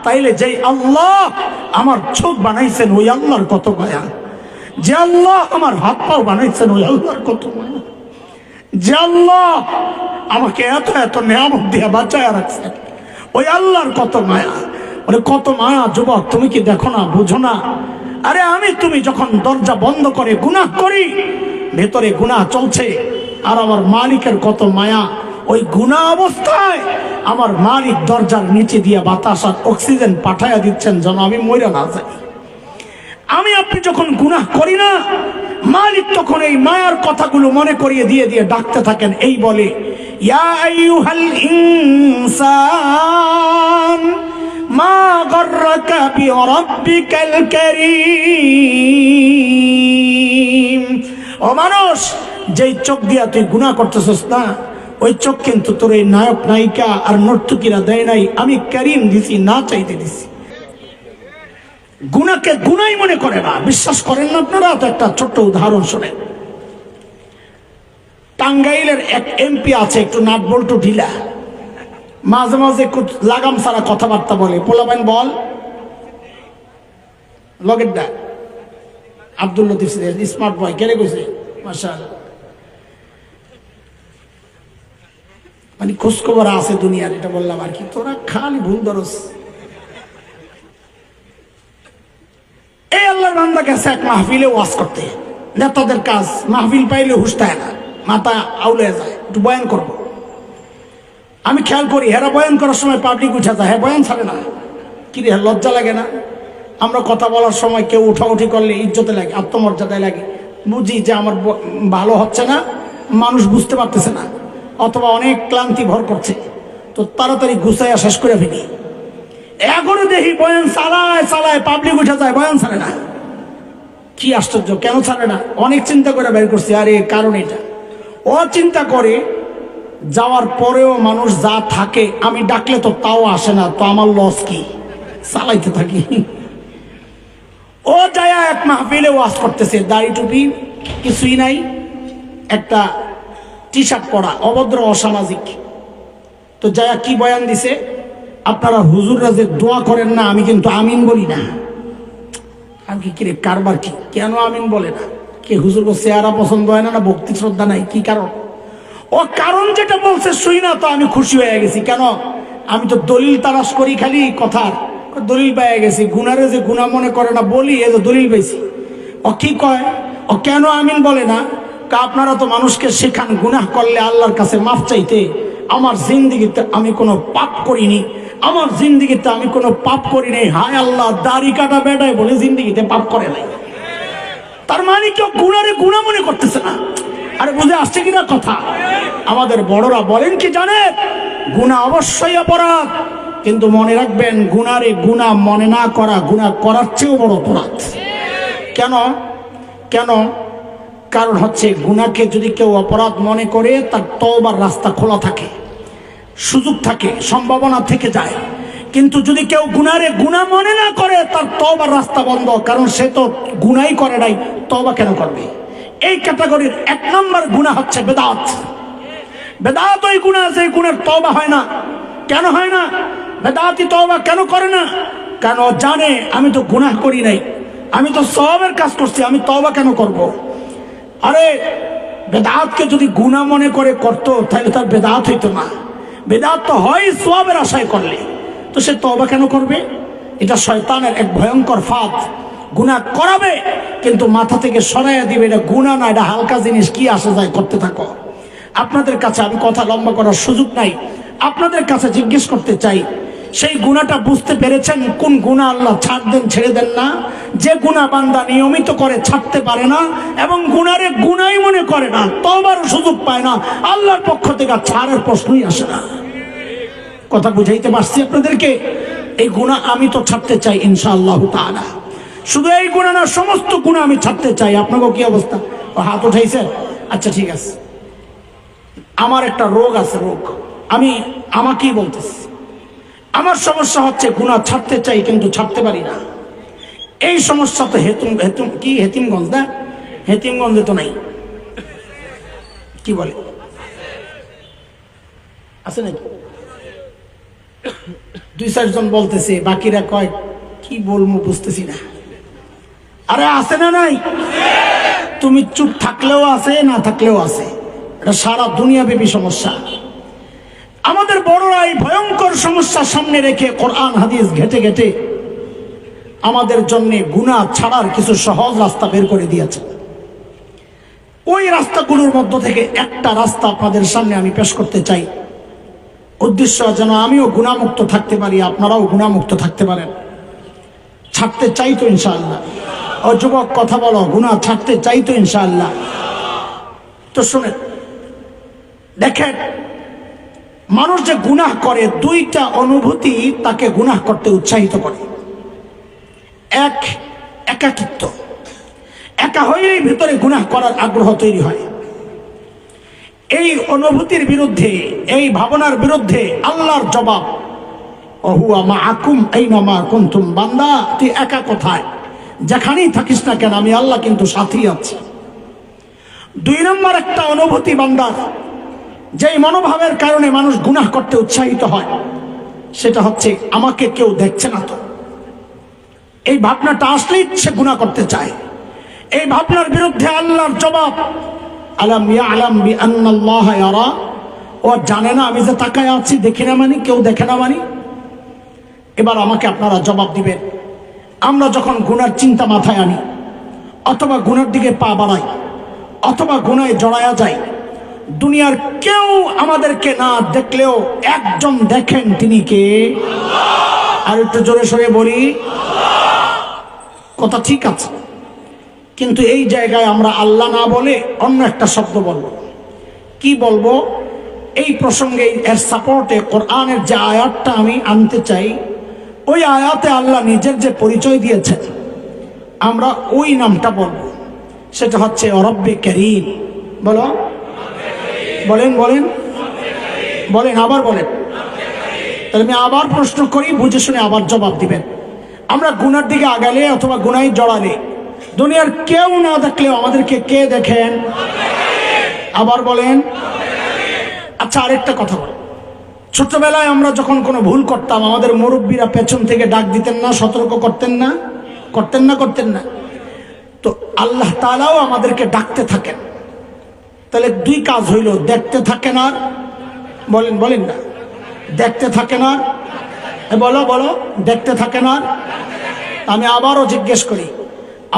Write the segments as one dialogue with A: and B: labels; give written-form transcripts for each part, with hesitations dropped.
A: তাইলে যেই আল্লাহ আমার চোখ বানাইছেন ওই আল্লাহর কত মায়া, যে আল্লাহ আমার হাত পাও বানাইছেন ওই আল্লাহর কত মায়া, যে আল্লাহ আমাকে এত এত নিয়ামত দিয়ে বাঁচায় রাখছেন ওই আল্লাহর কত মায়া। ওরে কত মায়া যুবক, তুমি কি দেখো না, বুঝো না? আরে আমি তুমি যখন দরজা বন্ধ করে গুনাহ করি, ভেতরে গুনাহ চলছে, আর আমার মালিকের কত মায়া, ওই গুনাহ অবস্থায় আমার মালিক দরজার নিচে দিয়ে বাতাস আর অক্সিজেন পাঠাইয়া দিচ্ছেন যেন আমি মইরা না যাই। আমি আপনি যখন গুনাহ করি না, মালিক তখন এই মায়ার কথাগুলো মনে করিয়ে দিয়ে দিয়ে ডাকতে থাকেন, এই বলে ইয়া আইয়ুহাল ইনসান মা গররাকা বিরাব্বিকাল কারীম। ও মানুষ, যেই চোখ দিয়া তুই গুনাহ করতেছস না, ওই চোখ কিন্তু তোর এই নায়ক নায়িকা আর নর্তকীরা দেয় নাই, আমি কারীম দিছি, না চাইতে দিছি। গুনাহকে গুনাই মনে করে না, বিশ্বাস করেন না আপনারা? তো একটা ছোট্ট উদাহরণ শোনেন। টাঙ্গাইলের এক এমপি আছে, একটু নাট বল্টু ঢিলা, মাঝে মাঝে লাগাম ছাড়া কথাবার্তা বলে। পোলাবেন বল লগের দা আব্দুল লতিফ স্মার্ট বয় কেড়ে গেছে মাশাআল্লাহ, মানে খোঁজখবর আছে দুনিয়ার, এটা বললাম আর কি। তোরা খালি ভুল ধরস। এই আল্লাহর বান্দা গেছে এক মাহফিলে ওয়াজ করতে। নেতাদের কাজ, মাহফিল পাইলে হুশ থাকে না, মাথা আউলে যায়, একটু বয়ান করবো। আমি খেয়াল করি হেরা বয়ান করার সময় পাবলিক উঠে যায়, হ্যাঁ বয়ান ছাড়ে না। কি রে, লজ্জা লাগে না? আমরা কথা বলার সময় কেউ উঠাউঠি করলে ইজ্জতে লাগে, আত্মমর্যাদায় লাগে। বুঝি যে আমার ভালো হচ্ছে না, মানুষ বুঝতে পারতেছে না, অথবা অনেক ক্লান্তি ভর করছে, তো তাড়াতাড়ি গুছাইয়া শেষ করে ফেলি। এখনো দেখি বয়ান চালায় চালায় পাবলিক উঠে যায়, বয়ান ছাড়ে না। কি আশ্চর্য, কেন ছাড়ে না? অনেক চিন্তা করে বের করছি, আরে কারণ এটা। ও চিন্তা করে যাওয়ার পরেও মানুষ যা থাকে, আমি ডাকলে তো তাও আসে না, তো আমার লস কি? চালাইতে থাকি। ও যায় এক মাহফিলে ওয়াজ করতেছে, দাড়ি টুপি কিছুই নাই, একটা টি শার্ট পরা, অভদ্র অসামাজিক। তো যায় কি বয়ান দিছে, আপনারা হুজুররা যে দোয়া করেন না, আমি কিন্তু আমিন বলি না। আমি কি কিরে কারবার কি, কেন আমিন বলে না? কে হুজুর চেহারা পছন্দ হয় না, না ভক্তি শ্রদ্ধা নাই, কি কারণ? ও কারণ যেটা বলছে শুই না, তো আমি খুশি হয়ে গেছি। কেন? আমি তো দলিল তালাশ করি খালি কথার, দলিল পেয়ে গেছি। গুনারে যে গুনাহ মনে করে না বলি, এ তো দলিল পেয়েছি। ও কি কয়, ও কেন আমিন বলে না? আপনারা তো মানুষকে শেখান গুনাহ করলে আল্লাহর কাছে মাফ চাইতে। আমার জিন্দিগিতে আমি কোনো পাপ করিনি, আমার জিন্দিগিতে আমি কোনো পাপ করি নাই। হায় আল্লাহ, দাড়ি কাটা বেটায় বলে জিন্দিগিতে পাপ করে নাই। তার মানে কেউ গুনারে গুনাহ মনে করতেছে না। আরে বুঝে আসছে কিনা কথা? আমাদের বড়রা বলেন কি জানেন, গুনাহ অবশ্যই অপরাধ, কিন্তু মনে রাখবেন গুনারে গুনাহ মনে না করা গুনাহ করার চেয়েও বড় অপরাধ। কেন? কেন? কারণ হচ্ছে গুনাহকে যদি কেউ অপরাধ মনে করে, তার তওবার রাস্তা খোলা থাকে, সুযোগ থাকে, সম্ভাবনা থেকে যায়। কিন্তু যদি কেউ গুনারে গুনাহ মনে না করে, তার তওবার রাস্তা বন্ধ, কারণ সে তো গুনাহই করে নাই, তওবা কেন করবে? এই ক্যাটাগরির এক নম্বর গুনাহ হচ্ছে বেদাত। বেদাত ওই গুনাহ আছে, গুনার তওবা হয় না। কেন হয় না? বেদাতি তওবা কেন করে না? কারণ ও জানে আমি তো গুনাহ করি নাই, আমি তো সওয়াবের কাজ করছি, আমি তওবা কেন করব? আরে বেদাতকে যদি গুনাহ মনে করে করতো, তাহলে তার বেদাত হইতো না। বেদাত তো হয় সওয়াবের আশায় করলে, তো সে তওবা কেন করবে? এটা শয়তানের এক ভয়ঙ্কর ফাঁদ। গুনাহ করাবে কিন্তু মাথা থেকে সরাইয়া দিবে, এটা গুনাহ না, এটা হালকা জিনিস, কি আসে যায়, করতে থাকো। আপনাদের কাছে আমি কথা লম্বা করার সুযোগ নাই, আপনাদের কাছে জিজ্ঞেস করতে চাই, সেই গুনাহটা বুঝতে পেরেছেন? কোন গুনাহ আল্লাহ ছাড় দেন, ছেড়ে দেন না? যে গুনাহ বান্দা নিয়মিত করে ছাড়তে পারে না এবং গুনারে গুনাহই মনে করে না, তওবার সুযোগ পায় না, আল্লাহর পক্ষ থেকে ছাড়ের প্রশ্নই আসে না। কথা বুঝাইতে পারছি আপনাদেরকে? এই গুনাহ আমি তো ছাড়তে চাই ইনশাআল্লাহ তাআলা। শুধু এই গুনাহ না, সমস্ত গুনাহ আমি ছাড়তে চাই। আপনাকেও কি অবস্থা? ও হাত উঠাইছে? আচ্ছা ঠিক আছে। আমার একটা রোগ আছে, রোগ আমি আমাকেই বলতেছি। আমার সমস্যা হচ্ছে গুনাহ ছাড়তে চাই কিন্তু ছাড়তে পারি না। এই সমস্যা তো হেতিমগঞ্জ না? হেতিমগঞ্জে তো নাই, কি বলে, আছে নাকি? দুই চারজন বলতেছে, বাকিরা কয় কি বলবো বুঝতেছি না। আরে আছে না নাই? তুমি চুপ থাকলেও আছে, না থাকলেও আছে। এটা সারা দুনিয়াব্যাপী সমস্যা। আমাদের বড়রা এই ভয়ঙ্কর সমস্যার সামনে রেখে কোরআন হাদিস ঘেটে ঘেটে আমাদের জন্য গুনাহ ছাড়ার কিছু সহজ রাস্তা বের করে দিয়েছে। ওই রাস্তাগুলোর মধ্য থেকে একটা রাস্তা আপনাদের সামনে আমি পেশ করতে চাই। উদ্দেশ্য যেন আমিও গুনাহমুক্ত থাকতে পারি, আপনারাও গুনাহমুক্ত থাকতে পারেন। ছাড়তে চাই তো ইনশাআল্লাহ? ও যুবক কথা বলো, গুনাহ ছাড়তে চাই তো ইনশাআল্লাহ? তো শুনেন, দেখেন মানুষ যে গুনাহ করে, দুইটা অনুভূতি তাকে গুনাহ করতে উৎসাহিত করে। এক, একাকিত্ব। একা হইলেই ভিতরে গুনাহ করার আগ্রহ তৈরি হয়। এই অনুভূতির বিরুদ্ধে, এই ভাবনার বিরুদ্ধে আল্লাহর জবাব, ওহুয়া মাআকুম আইনামা কুনতুম। বান্দা তুই একা কোথায়, যেখানেই থাকিস না কেন আমি আল্লাহ কিন্তু সাথেই আছি। দুই নম্বর একটা অনুভূতি বান্দার, যেই মনোভাবের কারণে মানুষ গুনাহ করতে উৎসাহিত হয়, সেটা হচ্ছে আমাকে কেউ দেখছে না তো। এই ভাবনাটা আসলেই সে গুনাহ করতে চায়। এই ভাবনার বিরুদ্ধে আল্লাহর জবাব, আলাম ইয়ালাম বিআন্নাল্লাহ ইয়ারা। ও জানে না আমি যে তাকায় আছি, দেখে না মানি, কেউ দেখে না মানি? এবার আমাকে আপনারা জবাব দিবেন, আমরা যখন গুনার চিন্তা মাথায় আনি, অথবা গুনার দিকে পা বাড়াই, অথবা গুনায় জড়ায়া যাই, দুনিয়ার কেউ আমাদেরকে না দেখলেও একজন দেখেন, তিনি কে? আর একটু জোরে সরে বলি, কথা ঠিক আছে, কিন্তু এই জায়গায় আমরা আল্লাহ না বলে অন্য একটা শব্দ বলবো। কি বলবো? এই প্রসঙ্গে এর সাপোর্টে কোরআনের যে আয়াতটা আমি আনতে চাই, ওই আয়াতে আল্লাহ নিজের যে পরিচয় দিয়েছেন, আমরা ওই নামটা বলবো। সেটা হচ্ছে রব্বে কারীম। বলো, বলেন বলেন বলেন, আবার বলেন। তাহলে আমি আবার প্রশ্ন করি, বুঝে শুনে আবার জবাব দিবেন। আমরা গুনার দিকে আগালে অথবা গুনায় জড়ালে, দুনিয়ার কেউ না দেখলেও আমাদেরকে কে দেখেন? আবার বলেন। আচ্ছা, আরেকটা কথা বল, ছোটবেলায় আমরা যখন কোনো ভুল করতাম, আমাদের মুরব্বীরা পেছন থেকে ডাক দিতেন না, সতর্ক করতেন না? করতেন না? করতেন না? তো আল্লাহ তাআলাও আমাদেরকে ডাকতে থাকেন। তাহলে দুই কাজ হইল, দেখতে থাকেন আর বলেন, বলেন না, দেখতে থাকেন আর বলো বলো, দেখতে থাকেন আর। আমি আবারও জিজ্ঞেস করি,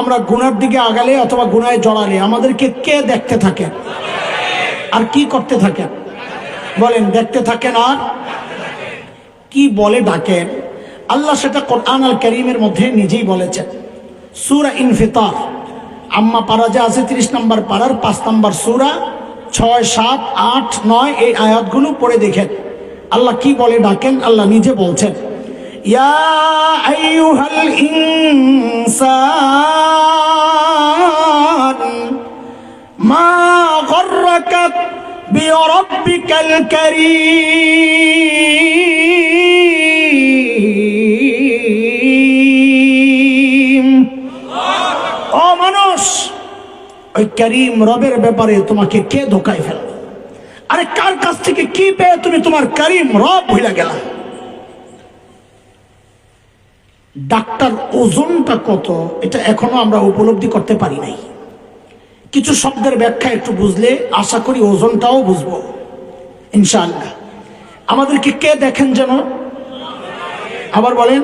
A: আমরা গুনার দিকে আগালে অথবা গুনায় জড়ালে আমাদেরকে কে দেখতে থাকেন আর কি করতে থাকেন? বলেন, দেখতে থাকেন আর কি বলে ডাকেন? আল্লাহ সেটা কোরআন আল কারীমের মধ্যে নিজেই বলেছেন। সূরা ইনফিতার, আম্মা পারা যে আছে 30 নম্বর পারার 5 নম্বর সূরা, 6, 7, 8, 9 এই আয়াতগুলো পড়ে দেখেন আল্লাহ কি বলে ডাকেন। আল্লাহ নিজে বলছেন, ইয়া আইয়ুহাল ইনসান মা গররাকা বিরাব্বিকাল কারীম। ও মানুষ, ওই কারীম রবের ব্যাপারে তোমাকে কে ধোকায় ফেল? আরে কার কাছ থেকে কি পেয়ে তুমি তোমার কারীম রব ভুলে গেলা? ডাক্তার ওজনটা কত, এটা এখনো আমরা উপলব্ধি করতে পারি নাই। কিছু শব্দের ব্যাখ্যা একটু বুঝলে আশা করি ওজনটাও বুঝবো ইনশাআল্লাহ। আমাদেরকে কে দেখেন যেন? আবার বলেন।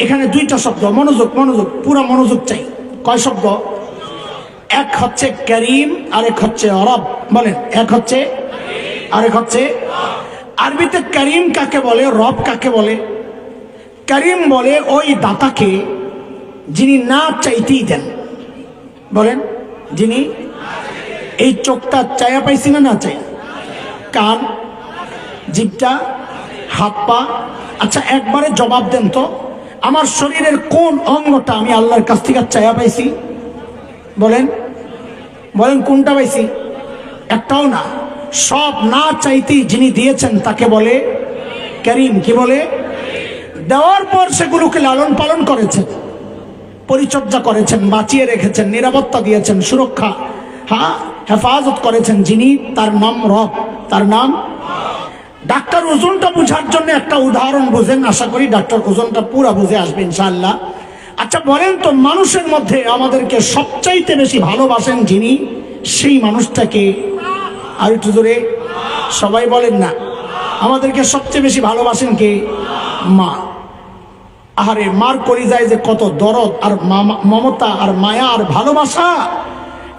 A: এখানে দুইটা শব্দ, মনোযোগ মনোযোগ, পুরো মনোযোগ চাই। কয় শব্দ? এক হচ্ছে কারীম, আরেক হচ্ছে রব। বলেন, এক হচ্ছে আরেক হচ্ছে। আরবিতে কারীম কাকে বলে, রব কাকে বলে? কারীম বলে ওই দাতাকে যিনি না চাইতেই দেন। বলেন, যিনি। এই চোখটা চায়া পাইছি না, না চাই? কান, জিভটা, হাত পা। আচ্ছা একবারে জবাব দেন তো, আমার শরীরের কোন অঙ্গটা আমি আল্লাহর কাছ থেকে চায়া পাইছি? বলেন বলেন, কোনটা পাইছি? একটাও না। সব না চাইতেই যিনি দিয়েছেন তাকে বলে কারীম। কি বলে? দেওয়ার পর সেগুলোকে লালন পালন করেছেন, পরিচর্যা করেছেন, বাঁচিয়ে রেখেছেন, নিরাপত্তা দিয়েছেন, সুরক্ষা হেফাজত করেছেন, যিনি, তার নাম রব। তার নাম। ডাক্তার ওজনটা বোঝার জন্য একটা উদাহরণ বোঝেন, আশা করি ডাক্তার ওজনটা পুরা বুঝে আসবে ইনশাআল্লাহ। আচ্ছা বলেন তো, মানুষের মধ্যে আমাদেরকে সবচাইতে বেশি ভালোবাসেন যিনি, সেই মানুষটাকে? আর একটু জোরে সবাই বলেন না। আমাদেরকে সবচেয়ে বেশি ভালোবাসেন কে? মা। আরে মার কলিজায় যে কত দরদ আর মমতা আর মায়া আর ভালোবাসা,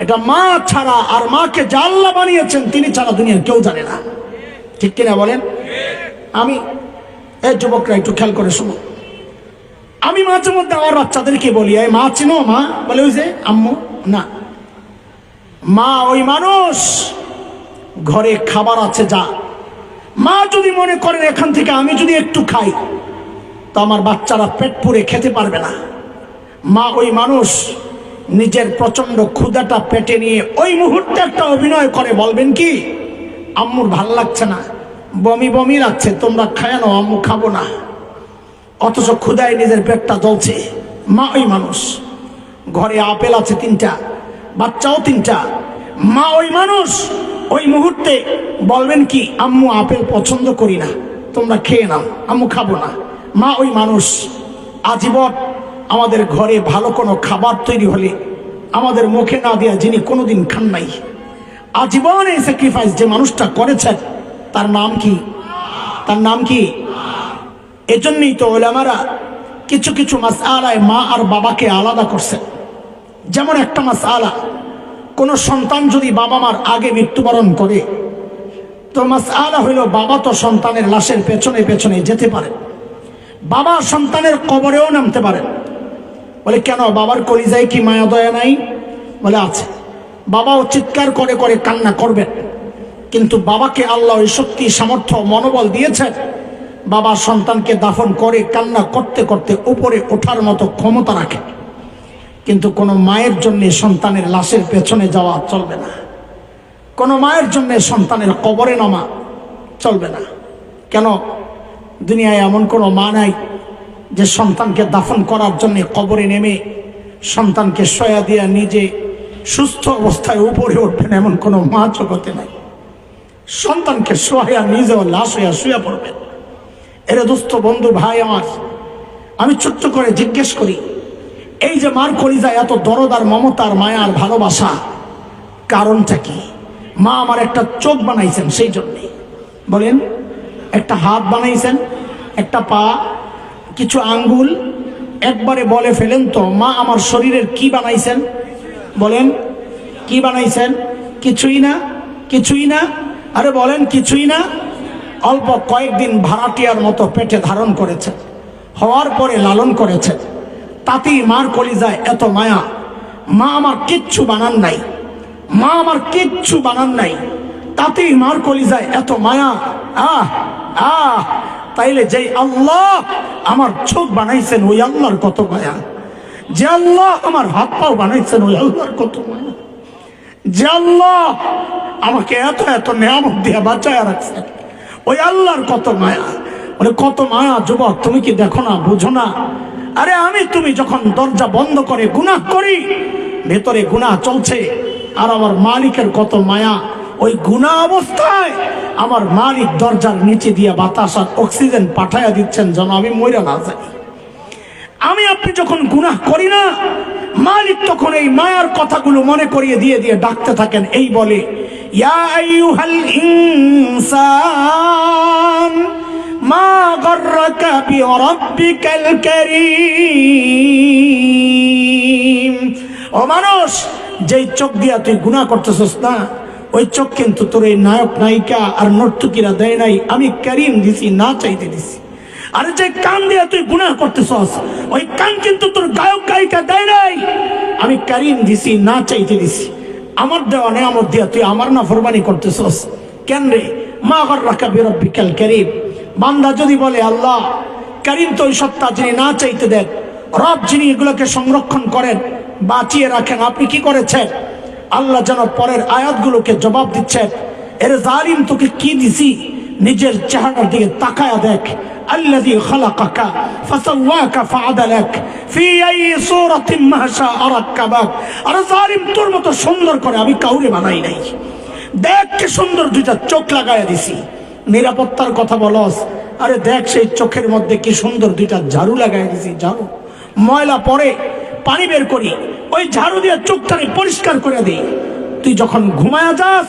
A: এটা মা ছাড়া, আর মাকে যে আল্লাহ বানিয়েছেন তিনি ছাড়া দুনিয়ার কেউ জানে না, ঠিক কিনা বলেন? আমি এই যুবকরা একটু খেয়াল করে শুনো, আমি মাঝে মধ্যে আমার বাচ্চাদেরকে বলি, এই মা চিনো? মা বলে ওই যে আম্মু। না, মা ওই মানুষ, ঘরে খাবার আছে যা। মা যদি মনে করেন এখান থেকে আমি যদি একটু খাই তো আমার বাচ্চারা পেট পুরে খেতে পারবে না, মা ওই মানুষ নিজের প্রচন্ড ক্ষুধাটা পেটে নিয়ে ওই মুহূর্তে একটা অভিনয় করে বলবেন কি, আম্মুর ভাল লাগছে না, বমি বমি লাগছে, তোমরা খায় নাও, আম্মু খাবো না। অথচ ক্ষুধায় নিজের পেটটা জ্বলছে। মা ওই মানুষ, ঘরে আপেল আছে 3টা, বাচ্চাও 3টা, মা ওই মানুষ ওই মুহূর্তে বলবেন কি, আম্মু আপেল পছন্দ করি না, তোমরা খেয়ে নাও, আম্মু খাবো না। মা ওই মানুষ আজীবন আমাদের ঘরে ভালো কোনো খাবার তৈরি হলে আমাদের মুখে না দেয়া, যিনি কোনোদিন খান নাই, আজীবন এই স্যাক্রিফাইস যে মানুষটা করেছেন, তার নাম কি? তার নাম কি? এজন্যই তো ওলামারা কিছু কিছু মাসআলায় মা আর বাবাকে আলাদা করছেন। যেমন একটা মাসআলা, কোনো সন্তান যদি বাবা মার আগে মৃত্যুবরণ করে তো মাসআলা হইল, বাবা তো সন্তানের লাশের পেছনে পেছনে যেতে পারে, বাবা সন্তানের কবরেও নামতে পারে। বলে কেন, বাবার কলিজায় কি মায়া দয়া নাই? বলে আছে। বাবাও চিৎকার করে করে কান্না করবেন, কিন্তু বাবাকে আল্লাহ ওই শক্তি, সামর্থ্য, মনোবল দিয়েছেন, বাবা সন্তানকে দাফন করে কান্না করতে করতে উপরে ওঠার মতো ক্ষমতা রাখে। কিন্তু কোনো মায়ের জন্য সন্তানের লাশের পেছনে যাওয়া চলবে না, কোনো মায়ের জন্য সন্তানের কবরে নামা চলবে না। কেন? দুনিয়ায় এমন কোনো মা নাই যে সন্তানকে দাফন করার জন্য কবরে নেমে সন্তানকে শয়া দিয়া নিজে সুস্থ অবস্থায় উপরে উঠবেন, এমন কোনো মা জগতে নাই। সন্তানকে শোয়া নিজেও লাশ হইয়া শুয়ে পড়বেন। এরে দোস্ত, বন্ধু, ভাই আমার, আমি ছোট্ট করে জিজ্ঞেস করি, এই যে মার কলিজায় এত দরদ আর মমতা আর মায়া আর ভালোবাসা, কারণটা কি? মা আমার একটা চোখ বানাইছেন, সেই জন্যে। বলেন, একটা হাত বানাইছেন, একটা পা, কিছু আঙ্গুল, একবারে বলে ফেলেন তো, মা আমার শরীরের কি বানাইছেন? বলেন, কি বানাইছেন? কিছুই না, কিছুই না। আরে বলেন, কিছুই না। অল্প কয়েকদিন ভাড়াটিয়ার মতো পেটে ধারণ করেছে, হওয়ার পরে লালন করেছে, তাতেই মার কলিজায় এত মায়া। মা আমার কিচ্ছু বানান নাই, মা আমার কিচ্ছু বানান নাই, তাতেই মার কলিজায় এত মায়া। আহ আহ তাইলে যেই আল্লাহ আমার চোখ বানাইছেন ওই আল্লাহর কত মায়া, যে আল্লাহ আমার হাত পাও বানাইছেন ওই আল্লাহর কত মায়া, যে আল্লাহ আমাকে এত এত নিয়ামত দিয়ে বাঁচায় রাখছেন ওই আল্লাহর কত মায়া। বলে কত মায়া যুবক, তুমি কি দেখো না, বুঝো না? আরে আমি তুমি যখন দরজা বন্ধ করে গুনাহ করি, ভেতরে গুনাহ চলছে, আর আমার মালিকের কত মায়া, ওই গুনাহ অবস্থায় আমার মালিক দরজার নিচে দিয়ে বাতাস আর অক্সিজেন পাঠাইয়া দিচ্ছেন যেন আমি মইরা না যাই। আমি আপনি যখন গুনাহ করি না, মালিক তখন এই মায়ার কথাগুলো মনে করিয়ে দিয়ে দিয়ে ডাকতে থাকেন, এই বলে, ইয়া আইয়ুহাল ইনসান মা গাররাকা বিরাব্বিকাল কারীম। ও মানুষ, যেই চোখ দিয়া তুই গুনাহ করতেছস না, ওই চোখ কিন্তু তোর এই নায়ক নায়িকা আর নর্তকীরা দেয় নাই, আমি কারীম দিছি, না চাইতে দিছি। আর যে কান দিয়া তুই গুনাহ করতেছস, ওই কান কিন্তু তোর গায়ক গায়িকা দেয় নাই, আমি কারীম দিছি, না চাইতে দিছি। আমার দেওয়া নিয়ামত দিয়া তুই আমার নাফরমানি করতেছস কেন রে? মা গাররাকা বিরাব্বিকাল কারীম। বান্দা যদি বলে, আল্লাহ কারীম তো ওই সত্তা যিনি না চাইতে দেন, রব যিনি এগুলোকে সংরক্ষণ করেন, বাঁচিয়ে রাখেন, আপনি কি করেছেন? আল্লাহ যেন পরের আয়াতগুলোকে জবাব দিচ্ছেন, এর জালিম তোকে কি দিছি, নিজের চেহারার দিকে তাকায়া দেখ। আল্লাযী খালাকাকা ফাসাওয়াকা ফাআদালাক ফি আই সূরাতিন মা শাআ রাক্কাবাক। আর জালিম, তোর মতো সুন্দর করে আমি কাউরে বানাই নাই, দেখ কি সুন্দর দুইটা চোখ লাগায়া দিছি, নিরাপত্তার কথা বলস, আরে দেখ সেই চোখের মধ্যে কি সুন্দর দুইটা ঝাড়ু লাগাই দিছি, ঝাড়ু ময়লা পরে পানি বের করি, ওই ঝাড়ু দিয়ে চোখটাকে পরিষ্কার করে দিই। তুই যখন ঘুমায়া যাস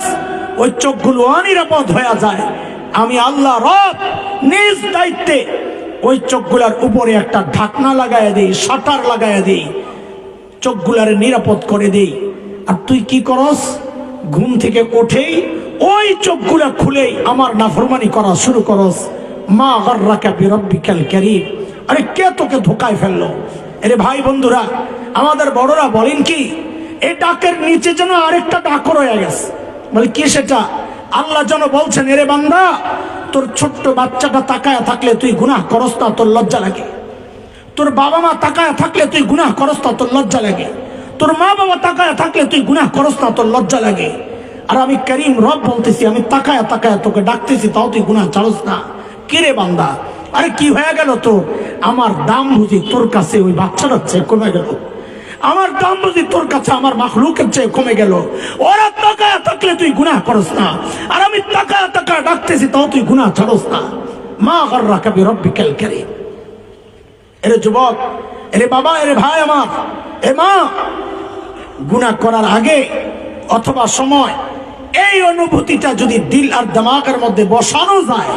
A: ওই চোখগুলো অনিরাপদ হয়ে যায়। আমি আল্লাহ রব নিজ দায়িত্বে ওই চোখগুলার উপরে একটা ঢাকনা লাগাইয়া দিই, শাটার লাগাইয়া দিই, চোখগুলারে নিরাপদ করে দিই। আর তুই কি করস? ঘুম থেকে উঠেই ওই চোখগুলা খুলেই আমার নাফরমানি করা শুরু করস। মা গররাকা বিরব্বিকাল কারীম, আরে কে তোকে ধোকায় ফেললো? আরে ভাই বন্ধুরা, আমাদের বড়রা বলেন কি, এই ডাকের নিচে যেন আরেকটা ডাক রয়ে গেছে। বলে কি সেটা? আল্লাহ যেন বলছেন, এরে বান্দা, তোর ছোট্ট বাচ্চাটা তাকায়া থাকলে তুই গুনাহ করস না, তোর লজ্জা লাগে? তোর বাবা মা তাকায়া থাকলে তুই গুনাহ করস না, তোর লজ্জা লাগে? তোর মা বাবা তাকায়া থাকলে তুই গুনাহ করস না, তোর লজ্জা লাগে? আর আমি করিম রব বলতেছি, আমি তাকায়া তাকায়া তোকে ডাকতেছি, তাও তুই গুনাহ ছাড়স না। কিরে বান্দা, আরে কি হয়ে গেল তোর? আমার দাম বুঝি তোর কাছে ওই বাচ্চাটার চেয়ে কমে গেল? আমার দাম বুঝি তোর কাছে আমার মাখলুকের চেয়ে কমে গেল? ওরা তাকায়া থাকলে তুই গুনাহ করস না, আর আমি তাকায়া তাকায়া ডাকতেছি, তাও তুই গুনাহ ছাড়স না। মা গররাকা বিরব্বিকাল কারীম। এরে যুবক, এরে বাবা, এরে ভাই আমার, এ মা, গুনাহ করার আগে অথবা সময় এই অনুভূতিটা যদি দিল আর দিমাগের মধ্যে বসানো যায়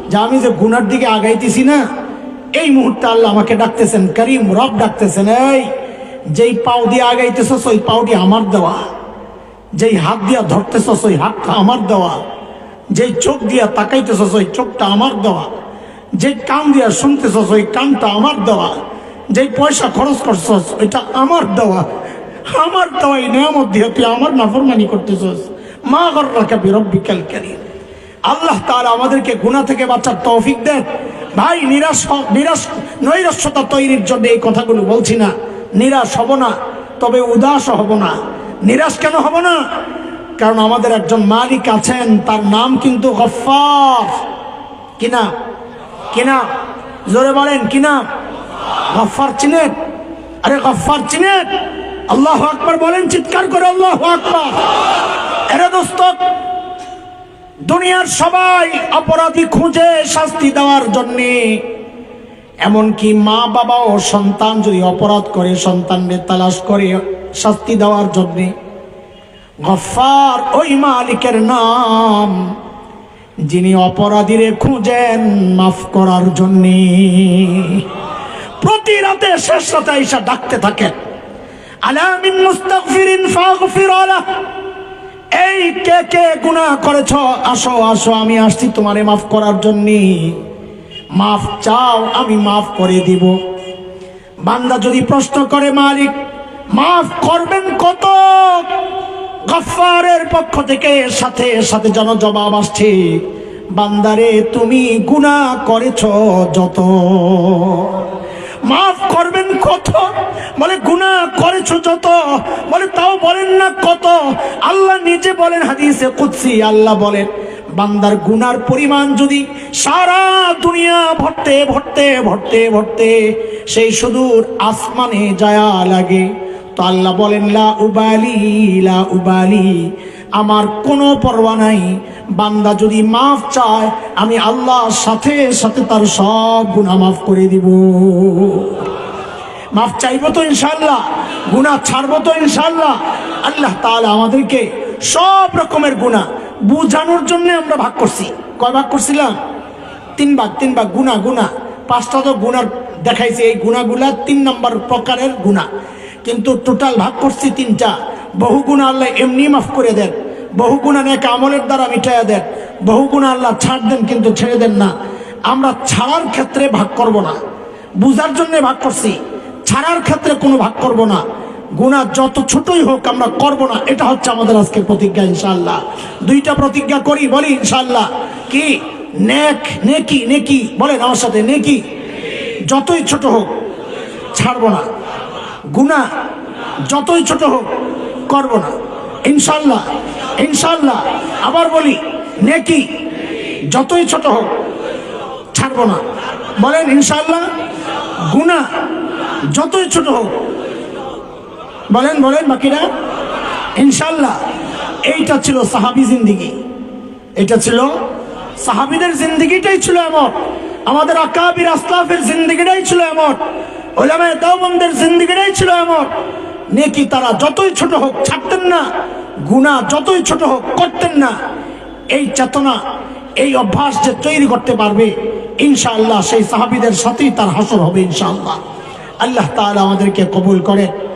A: যে আমি যে গুনার দিকে আগাইতেছি না, এই মুহূর্তে আল্লাহ আমাকে ডাকতেছেন, করিম রব ডাকতেছেন, এই যেই পাও দিয়ে আগাইতেছস ওই পাওটি আমার দেওয়া, যেই হাত দিয়া ধরতেছস ওই হাতটা আমার দেওয়া, যেই চোখ দিয়া তাকাইতেছস ওই চোখটা আমার দেওয়া, যে কান দিয়া শুনতেছস ওই কানটা আমার দেওয়া, যেই পয়সা খরচ করছস ওইটা আমার দেওয়া। আমার দেওয়া এই নিয়ামত দিয়ে তুই আমার নাফরমানি করতেছস। মা গররাকা বিরব্বিকাল কারীম। আল্লাহ তাআলা আমাদেরকে গুনাহ থেকে বাঁচার তৌফিক দেন। ভাই, নৈরাশ্যতা তৈরির জন্য এই কথাগুলো বলছি না। নিরাশ হব না, তবে উদাস হব না। নিরাশ কেন হব না? কারণ আমাদের একজন মালিক আছেন, তার নাম কিন্তু গফফার। কিনা কিনা জোরে বলেন, কিনা? গফফার চিনেন? আরে গফফার চিনেন? আল্লাহু আকবার বলেন চিৎকার করে, আল্লাহু আকবার। এরে দোস্ত, দুনিয়ার সবাই অপরাধী খুঁজে শাস্তি দেওয়ার জন্যে, এমনকি মা বাবা ও সন্তান যদি অপরাধ করে সন্তানদের তালাশ করে শাস্তি দেওয়ার জন্যে। গফফার ওই মালিকের নাম যিনি অপরাধীরে খুঁজেন মাফ করার জন্যে। প্রতি রাতে শেষ রাতে এসে ডাকতে থাকেন, আলা মিন মুস্তাগফিরিন ফাগফির লাহ। এই কে কে গুনাহ করেছ, আসো আসো, আমি আসছি তোমারে মাফ করার জন্যে। মাফ চাও, আমি মাফ করে দিব। বান্দা যদি প্রশ্ন করে, মালিক মাফ করবেন কত? গফফারের পক্ষ থেকে সাথে সাথে যেন জবাব আসছে, বান্দারে তুমি গুনাহ করেছ যত। মাফ করবেন কত? বলে গুনাহ করেছো যত। বলে তাও বলেন না কত? আল্লাহ নিজে বলেন হাদিসে কুদসি, আল্লাহ বলেন, বান্দার গুনার পরিমাণ যদি সারা দুনিয়া ভরতে ভরতে ভরতে ভরতে সেই সুদূর আসমানে যায়া লাগে, তো আল্লাহ বলেন, লা উবালি লা উবালি, আমার কোনো পরোয়া নাই। বান্দা যদি মাফ চায়, আমি আল্লাহর সাথে সাথে তার সব গুনাহ মাফ করে দিব। মাফ চাইবো তো ইনশাআল্লাহ, গুনাহ ছাড়বো তো ইনশাআল্লাহ। আল্লাহ তাআলা আমাদেরকে সব রকমের গুনাহ বুঝানোর জন্য আমরা ভাগ করছি। কয় ভাগ করছিলাম? 3 ভাগ। 3 ভাগ গুনাহ। গুনাহ 5টা তো গুনাহ দেখাইছে, এই গুনাহগুলা 3 নম্বর প্রকারের গুনাহ, কিন্তু টোটাল ভাগ করছি 3টা। বহু গুনাহ আল্লাহ এমনি মাফ করে দেন, বহু গুনাহ নেক আমলের দ্বারা মিটাইয়া দেন, বহু গুনাহ আল্লাহ ছাড় দেন কিন্তু ছেড়ে দেন না। আমরা ছাড়ার ক্ষেত্রে ভাগ করব না, বুঝার জন্য ভাগ করছি। ছাড়ার ক্ষেত্রে কোনো ভাগ করব না। গুনাহ যত ছোটই হোক আমরা করব না, এটা হচ্ছে আমাদের আজকের প্রতিজ্ঞা ইনশাআল্লাহ। 2টা প্রতিজ্ঞা করি, বলি ইনশাআল্লাহ। কি? নেকি। নেকি বলেন আমার সাথে, নেকি যতই ছোট হোক ছাড়ব না, গুনাহ যতই ছোট হোক করব না ইনশাআল্লাহ। ইনশাআল্লাহ। আবার বলি, নেকি যতই ছোট হোক ছাড়ব না, বলেন ইনশাআল্লাহ। গুনাহ যতই ছোট হোক, বলেন বলেন বাকিরা, ইনশাআল্লাহ। এইটা ছিল সাহাবী জিন্দেগি, এটা ছিল সাহাবীদের জিন্দেগিটাই ছিল এমন, আমাদের আকাবির আসলাফের জিন্দেগিটাই ছিল এমন, উলামায়ে দেওবন্দের জিন্দেগিটাই ছিল এমন। নেকি তারা যতই ছোট হোক ছাড়তেন না, গুনাহ যতই ছোট হোক করতেন না। এই চেতনা, এই অভ্যাস যে তৈরি করতে পারবে, ইনশাআল্লাহ সেই সাহাবীদের সাথেই তার হাসর হবে ইনশাআল্লাহ। আল্লাহ তাআলা আমাদেরকে কবুল করে।